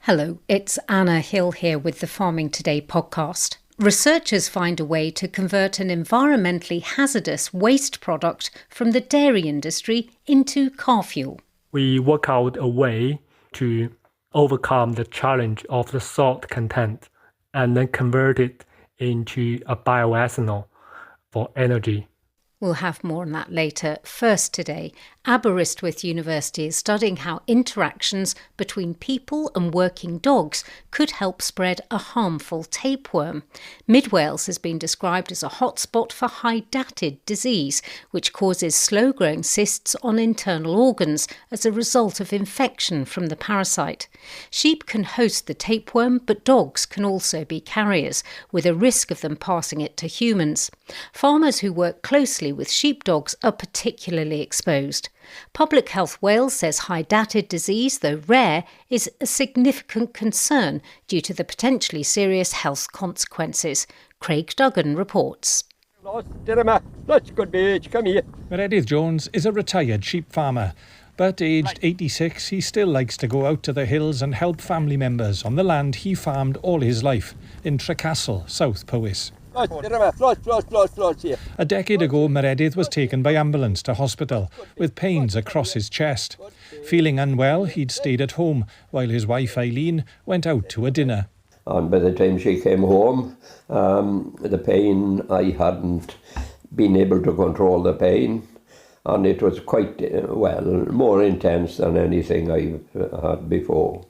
Hello, it's Anna Hill here with the Farming Today podcast. Researchers find a way to convert an environmentally hazardous waste product from the dairy industry into car fuel. We work out a way to overcome the challenge of the salt content and then convert it into a bio-ethanol for energy. We'll have more on that later. First today, Herriot University is studying how interactions between people and working dogs could help spread a harmful tapeworm. Mid Wales has been described as a hotspot for hydatid disease, which causes slow-growing cysts on internal organs as a result of infection from the parasite. Sheep can host the tapeworm, but dogs can also be carriers, with a risk of them passing it to humans. Farmers who work closely with sheepdogs are particularly exposed. Public Health Wales says hydatid disease, though rare, is a significant concern due to the potentially serious health consequences. Craig Duggan reports. Herriot Jones is a retired sheep farmer, but aged 86, he still likes to go out to the hills and help family members on the land he farmed all his life in Trecastle, South Powys. A decade ago, Herriot was taken by ambulance to hospital with pains across his chest. Feeling unwell, he'd stayed at home while his wife Eileen went out to a dinner. And by the time she came home, the pain, I hadn't been able to control the pain. And it was quite, more intense than anything I've had before.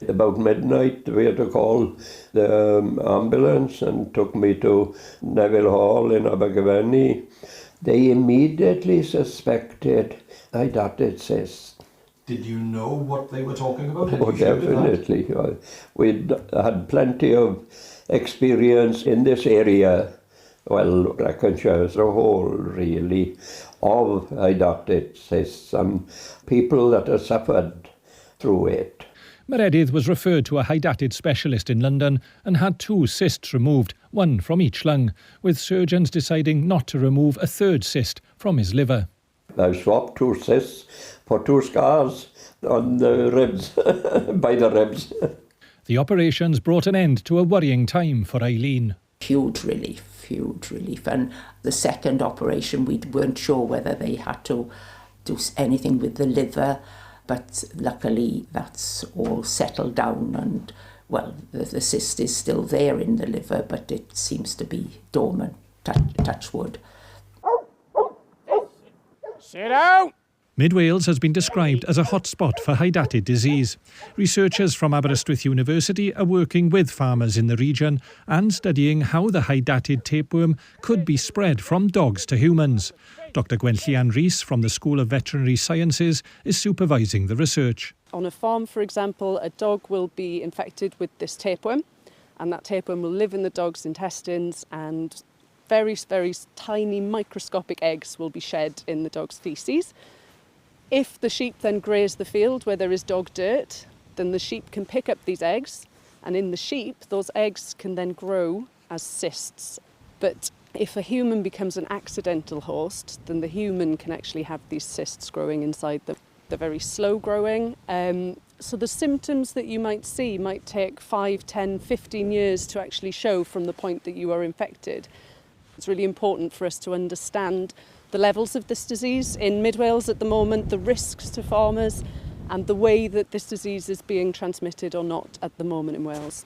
About midnight, we had to call the ambulance and took me to Neville Hall in Abergavenny. They immediately suspected hydatid cysts. Did you know what they were talking about? Oh, definitely. We'd had plenty of experience in this area, Breconshire as a whole, really, of hydatid cysts and people that have suffered through it. Herriot was referred to a hydatid specialist in London and had 2 cysts removed, one from each lung, with surgeons deciding not to remove a third cyst from his liver. I swapped 2 cysts for 2 scars on the ribs, by the ribs. The operations brought an end to a worrying time for Eileen. Huge relief. And the second operation, we weren't sure whether they had to do anything with the liver, but luckily that's all settled down and, the cyst is still there in the liver, but it seems to be dormant, touch wood. Sit down! Mid Wales has been described as a hotspot for hydatid disease. Researchers from Herriot University are working with farmers in the region and studying how the hydatid tapeworm could be spread from dogs to humans. Dr Gwenllian Rhys from the School of Veterinary Sciences is supervising the research. On a farm, for example, a dog will be infected with this tapeworm, and that tapeworm will live in the dog's intestines, and very, very tiny microscopic eggs will be shed in the dog's faeces. If the sheep then graze the field where there is dog dirt, then the sheep can pick up these eggs, and in the sheep, those eggs can then grow as cysts. But if a human becomes an accidental host, then the human can actually have these cysts growing inside them. They're very slow growing. So the symptoms that you might see might take 5, 10, 15 years to actually show from the point that you are infected. It's really important for us to understand the levels of this disease in Mid Wales at the moment, the risks to farmers, and the way that this disease is being transmitted or not at the moment in Wales.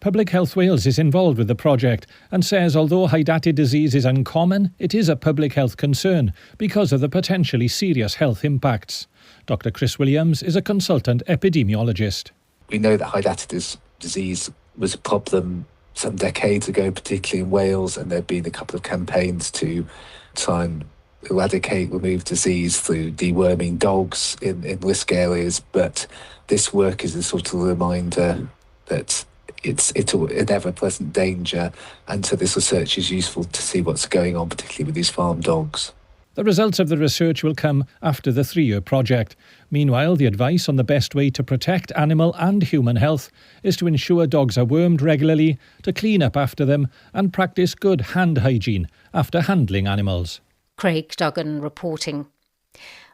Public Health Wales is involved with the project and says although hydatid disease is uncommon, it is a public health concern because of the potentially serious health impacts. Dr Chris Williams is a consultant epidemiologist. We know that hydatid disease was a problem some decades ago, particularly in Wales, and there have been a couple of campaigns to try and remove disease through deworming dogs in risk areas. But this work is a sort of reminder that it's an ever-present danger, and so this research is useful to see what's going on, particularly with these farm dogs. The results of the research will come after the 3-year project. Meanwhile, the advice on the best way to protect animal and human health is to ensure dogs are wormed regularly, to clean up after them and practice good hand hygiene after handling animals. Craig Duggan reporting.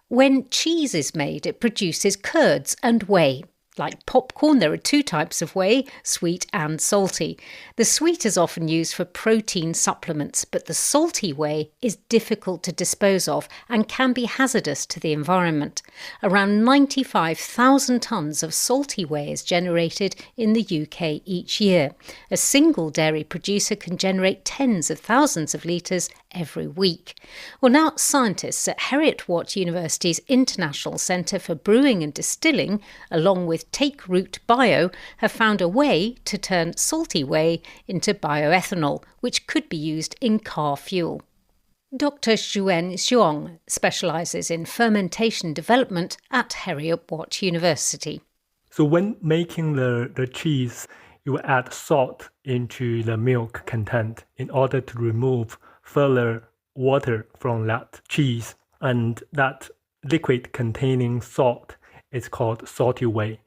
When cheese is made, it produces curds and whey. Like popcorn, there are two types of whey, sweet and salty. The sweet is often used for protein supplements, but the salty whey is difficult to dispose of and can be hazardous to the environment. Around 95,000 tonnes of salty whey is generated in the UK each year. A single dairy producer can generate tens of thousands of litres every week. Well, now scientists at Herriot Watt University's International Centre for Brewing and Distilling, along with Take Root Bio, have found a way to turn salty whey into bio-ethanol, which could be used in car fuel. Dr. Xuan Xiong specialises in fermentation development at Herriot Watt University. So when making the cheese, you add salt into the milk content in order to remove further water from that cheese. And that liquid containing salt is called salty whey.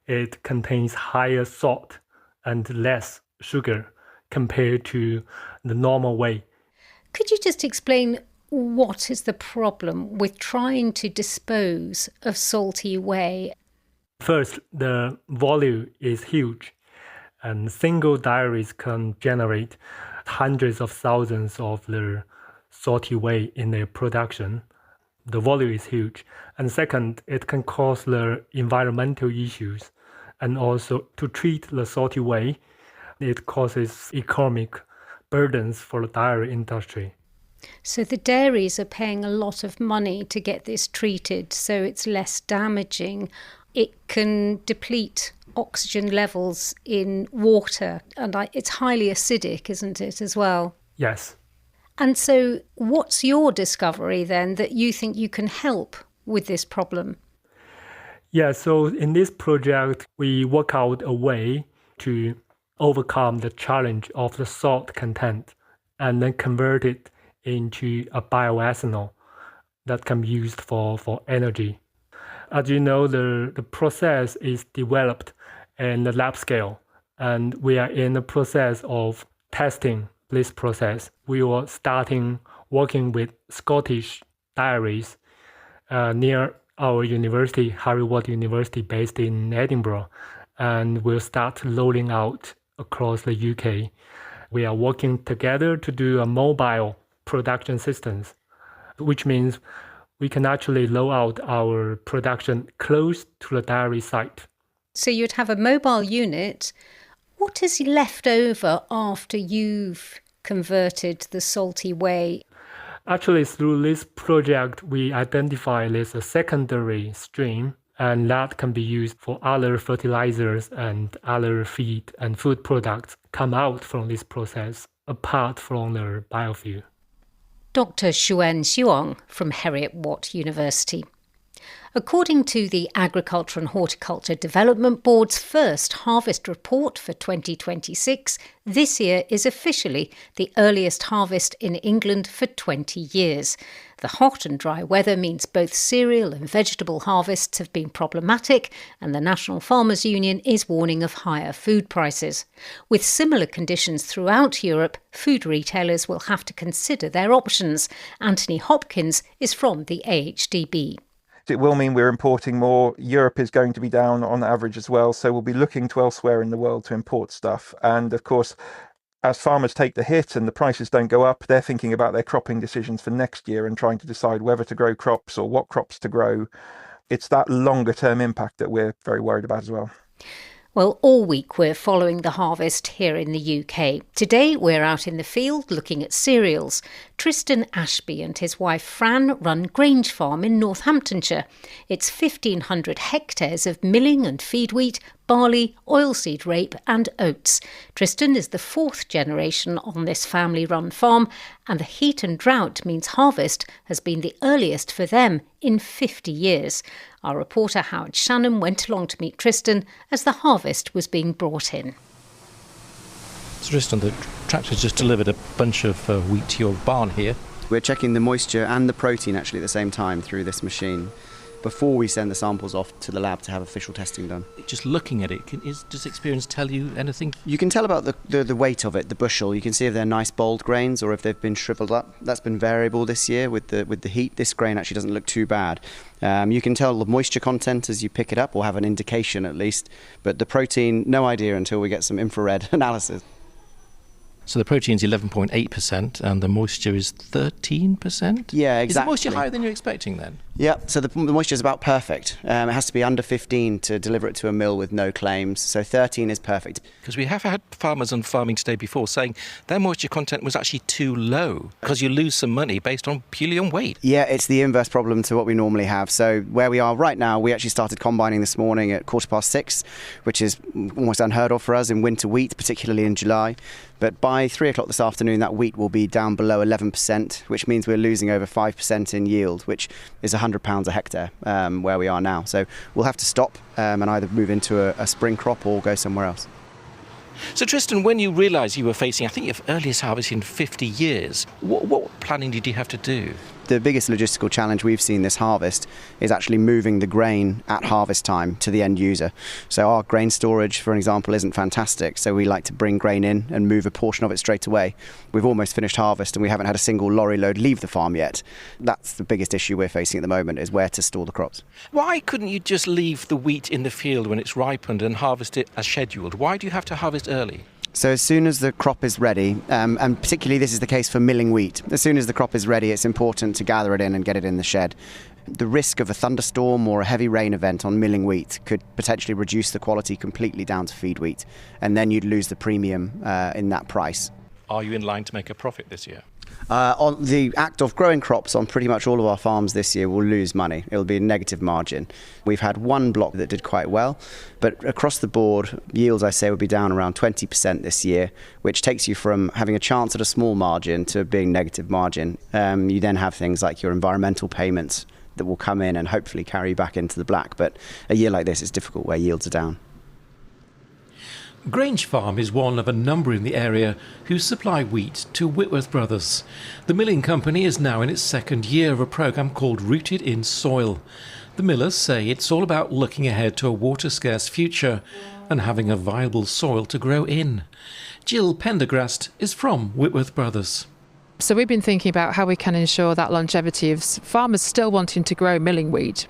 It contains higher salt and less sugar compared to the normal whey. Could you just explain what is the problem with trying to dispose of salty whey? First, the volume is huge, and single dairies can generate hundreds of thousands of the salty whey in their production. The volume is huge. And second, it can cause the environmental issues. And also, to treat the salty whey, it causes economic burdens for the dairy industry. So the dairies are paying a lot of money to get this treated, so it's less damaging. It can deplete oxygen levels in water, and it's highly acidic, isn't it, as well? Yes. And so what's your discovery then that you think you can help with this problem? Yeah, so in this project, we work out a way to overcome the challenge of the salt content and then convert it into a bioethanol that can be used for energy. As you know, the process is developed in the lab scale, and we are in the process of testing this process. We were starting working with Scottish dairies near our university, Herriot Watt University, based in Edinburgh, and we'll start rolling out across the UK. We are working together to do a mobile production systems, which means we can actually roll out our production close to the dairy site. So you'd have a mobile unit. What is left over after you've converted the salty whey? Actually, through this project, we identify this a secondary stream, and that can be used for other fertilizers and other feed and food products come out from this process, apart from the biofuel. Dr. Xuan Xiong from Herriot Watt University. According to the Agriculture and Horticulture Development Board's first harvest report for 2026, this year is officially the earliest harvest in England for 20 years. The hot and dry weather means both cereal and vegetable harvests have been problematic, and the National Farmers Union is warning of higher food prices. With similar conditions throughout Europe, food retailers will have to consider their options. Anthony Hopkins is from the AHDB. It will mean we're importing more. Europe is going to be down on average as well, so we'll be looking to elsewhere in the world to import stuff. And of course, as farmers take the hit and the prices don't go up, they're thinking about their cropping decisions for next year and trying to decide whether to grow crops or what crops to grow. It's that longer term impact that we're very worried about as well. Well, all week we're following the harvest here in the UK. Today we're out in the field looking at cereals. Tristan Ashby and his wife Fran run Grange Farm in Northamptonshire. It's 1,500 hectares of milling and feed wheat, barley, oilseed rape and oats. Tristan is the fourth generation on this family-run farm, and the heat and drought means harvest has been the earliest for them in 50 years. Our reporter Howard Shannon went along to meet Tristan as the harvest was being brought in. So Tristan, the tractor's just delivered a bunch of wheat to your barn here. We're checking the moisture and the protein actually at the same time through this machine. before we send the samples off to the lab to have official testing done. Just looking at it, does experience tell you anything? You can tell about the weight of it, the bushel. You can see if they're nice bold grains or if they've been shriveled up. That's been variable this year with the heat. This grain actually doesn't look too bad. You can tell the moisture content as you pick it up, or have an indication at least. But the protein, no idea until we get some infrared analysis. So the protein's 11.8% and the moisture is 13%? Yeah, exactly. Is the moisture higher than you're expecting then? Yeah, so the moisture is about perfect. It has to be under 15 to deliver it to a mill with no claims. So 13 is perfect. Because we have had farmers on Farming Today before saying their moisture content was actually too low because you lose some money based on purely on weight. Yeah, it's the inverse problem to what we normally have. So where we are right now, we actually started combining this morning at 6:15, which is almost unheard of for us in winter wheat, particularly in July. But by 3 o'clock this afternoon, that wheat will be down below 11%, which means we're losing over 5% in yield, which is £100 a hectare where we are now. So we'll have to stop and either move into a spring crop or go somewhere else. So Tristan, when you realised you were facing, I think, your earliest harvest in 50 years, what planning did you have to do? The biggest logistical challenge we've seen this harvest is actually moving the grain at harvest time to the end user. So our grain storage, for example, isn't fantastic. So we like to bring grain in and move a portion of it straight away. We've almost finished harvest and we haven't had a single lorry load leave the farm yet. That's the biggest issue we're facing at the moment, is where to store the crops. Why couldn't you just leave the wheat in the field when it's ripened and harvest it as scheduled? Why do you have to harvest early? So as soon as the crop is ready, and particularly this is the case for milling wheat, as soon as the crop is ready, it's important to gather it in and get it in the shed. The risk of a thunderstorm or a heavy rain event on milling wheat could potentially reduce the quality completely down to feed wheat, and then you'd lose the premium in that price. Are you in line to make a profit this year? On the act of growing crops on pretty much all of our farms this year, we'll lose money. It'll be a negative margin. We've had one block that did quite well, but across the board, yields, I say, will be down around 20% this year, which takes you from having a chance at a small margin to being negative margin. You then have things like your environmental payments that will come in and hopefully carry you back into the black. But a year like this is difficult where yields are down. Grange Farm is one of a number in the area who supply wheat to Whitworth Brothers. The milling company is now in its second year of a programme called Rooted in Soil. The millers say it's all about looking ahead to a water-scarce future and having a viable soil to grow in. Jill Pendergrast is from Whitworth Brothers. So we've been thinking about how we can ensure that longevity of farmers still wanting to grow milling wheat.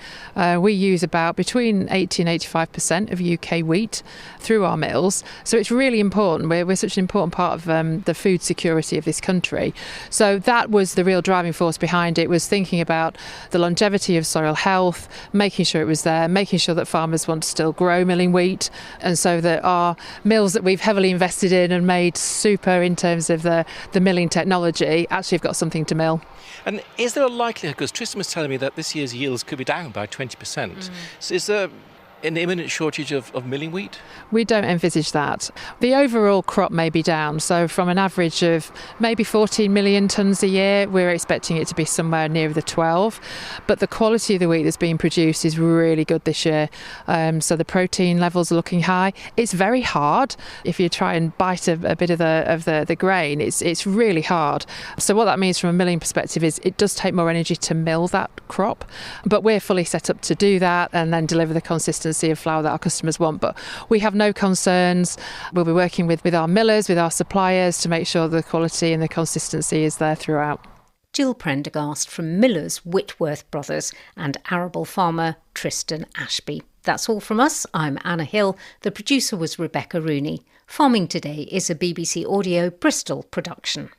We use about between 80 and 85% of UK wheat through our mills. So it's really important. We're such an important part of the food security of this country. So that was the real driving force behind it, was thinking about the longevity of soil health, making sure it was there, making sure that farmers want to still grow milling wheat. And so that our mills that we've heavily invested in and made super in terms of the milling technology actually have got something to mill. And is there a likelihood, because Tristan was telling me that this year's yields could be down by 20%, so is there an imminent shortage of milling wheat? We don't envisage that. The overall crop may be down, so from an average of maybe 14 million tonnes a year, we're expecting it to be somewhere near the 12. But the quality of the wheat that's being produced is really good this year. So the protein levels are looking high. It's very hard. If you try and bite a bit of the grain, it's really hard. So what that means from a milling perspective is it does take more energy to mill that crop, but we're fully set up to do that and then deliver the consistency of flour that our customers want. But we have no concerns. We'll be working with our millers, with our suppliers, to make sure the quality and the consistency is there throughout. Jill Prendergast from Millers Whitworth Brothers and arable farmer Tristan Ashby. That's all from us. I'm Anna Hill. The producer was Rebecca Rooney. Farming Today is a BBC Audio Bristol production.